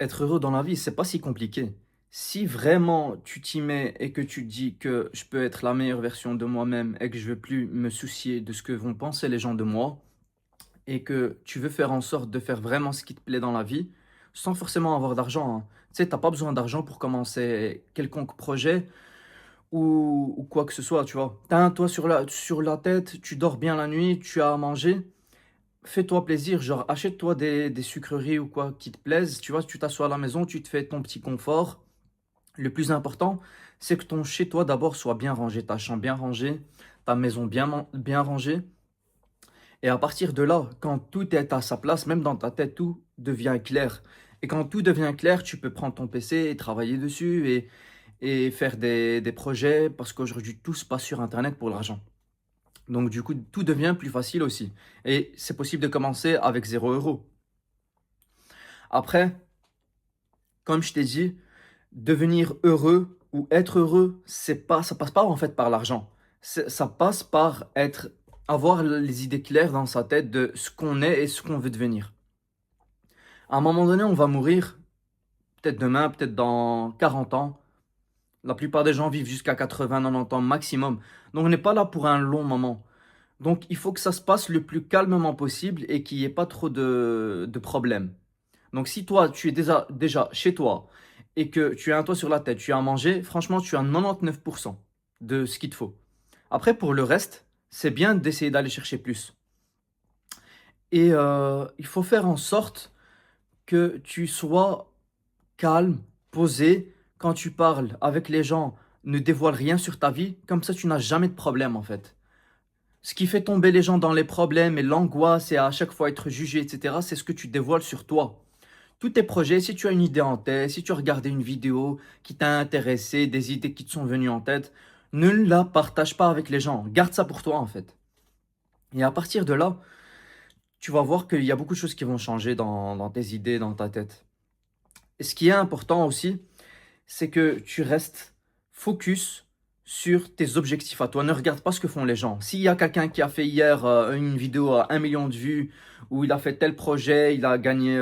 Être heureux dans la vie, c'est pas si compliqué. Si vraiment tu t'y mets et que tu te dis que je peux être la meilleure version de moi-même et que je veux plus me soucier de ce que vont penser les gens de moi et que tu veux faire en sorte de faire vraiment ce qui te plaît dans la vie sans forcément avoir d'argent, hein. Tu sais, t'as pas besoin d'argent pour commencer quelconque projet ou quoi que ce soit, tu vois. T'as un toit sur la tête, tu dors bien la nuit, tu as à manger. Fais-toi plaisir, genre achète-toi des sucreries ou quoi qui te plaisent, tu vois, tu t'assois à la maison, tu te fais ton petit confort. Le plus important, c'est que ton chez toi d'abord soit bien rangé, ta chambre bien rangée, ta maison bien rangée. Et à partir de là, quand tout est à sa place, même dans ta tête, tout devient clair. Et quand tout devient clair, tu peux prendre ton PC et travailler dessus et faire des projets parce qu'aujourd'hui tout se passe sur Internet pour l'argent. Donc du coup, tout devient plus facile aussi. Et c'est possible de commencer avec 0 €. Après, comme je t'ai dit, devenir heureux ou être heureux, ça passe pas en fait par l'argent. Ça passe par avoir les idées claires dans sa tête de ce qu'on est et ce qu'on veut devenir. À un moment donné, on va mourir, peut-être demain, peut-être dans 40 ans. La plupart des gens vivent jusqu'à 80, 90 ans maximum. Donc on n'est pas là pour un long moment. Donc il faut que ça se passe le plus calmement possible et qu'il n'y ait pas trop de problèmes. Donc si toi, tu es déjà chez toi et que tu as un toit sur la tête, tu as à manger, franchement, tu as 99% de ce qu'il te faut. Après, pour le reste, c'est bien d'essayer d'aller chercher plus. Et il faut faire en sorte que tu sois calme, posé. Quand tu parles avec les gens, ne dévoile rien sur ta vie. Comme ça, tu n'as jamais de problème en fait. Ce qui fait tomber les gens dans les problèmes et l'angoisse et à chaque fois être jugé, etc., c'est ce que tu dévoiles sur toi. Tous tes projets, si tu as une idée en tête, si tu as regardé une vidéo qui t'a intéressé, des idées qui te sont venues en tête, ne la partage pas avec les gens. Garde ça pour toi en fait. Et à partir de là, tu vas voir qu'il y a beaucoup de choses qui vont changer dans tes idées, dans ta tête. Et ce qui est important aussi, c'est que tu restes focus sur tes objectifs à toi. Ne regarde pas ce que font les gens. S'il y a quelqu'un qui a fait hier une vidéo à 1 million de vues, ou il a fait tel projet, il a gagné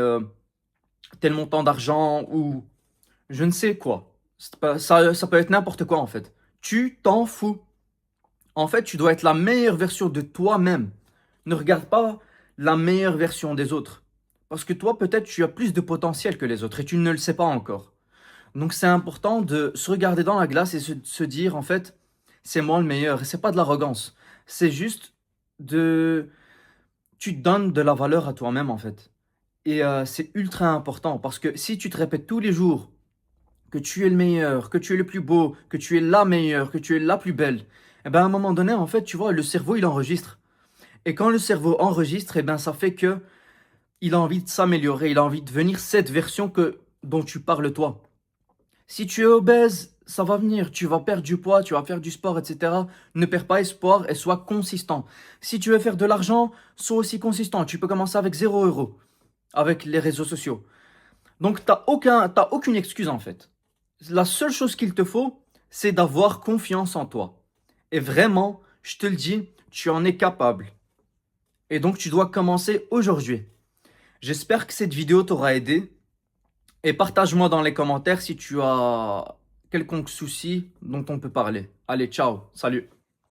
tel montant d'argent, ou je ne sais quoi. Ça peut être n'importe quoi en fait. Tu t'en fous. En fait, tu dois être la meilleure version de toi-même. Ne regarde pas la meilleure version des autres. Parce que toi, peut-être, tu as plus de potentiel que les autres et tu ne le sais pas encore. Donc, c'est important de se regarder dans la glace et se dire, en fait, c'est moi le meilleur. Et c'est pas de l'arrogance. C'est juste de... Tu donnes de la valeur à toi-même, en fait. Et c'est ultra important parce que si tu te répètes tous les jours que tu es le meilleur, que tu es le plus beau, que tu es la meilleure, que tu es la plus belle, et ben à un moment donné, en fait, tu vois, le cerveau, il enregistre. Et quand le cerveau enregistre, et ben ça fait que il a envie de s'améliorer, il a envie de devenir cette version dont tu parles toi. Si tu es obèse, ça va venir, tu vas perdre du poids, tu vas faire du sport, etc. Ne perds pas espoir et sois consistant. Si tu veux faire de l'argent, sois aussi consistant. Tu peux commencer avec 0 € avec les réseaux sociaux. Donc, t'as aucune excuse en fait. La seule chose qu'il te faut, c'est d'avoir confiance en toi. Et vraiment, je te le dis, tu en es capable. Et donc, tu dois commencer aujourd'hui. J'espère que cette vidéo t'aura aidé. Et partage-moi dans les commentaires si tu as quelconque souci dont on peut parler. Allez, ciao, salut.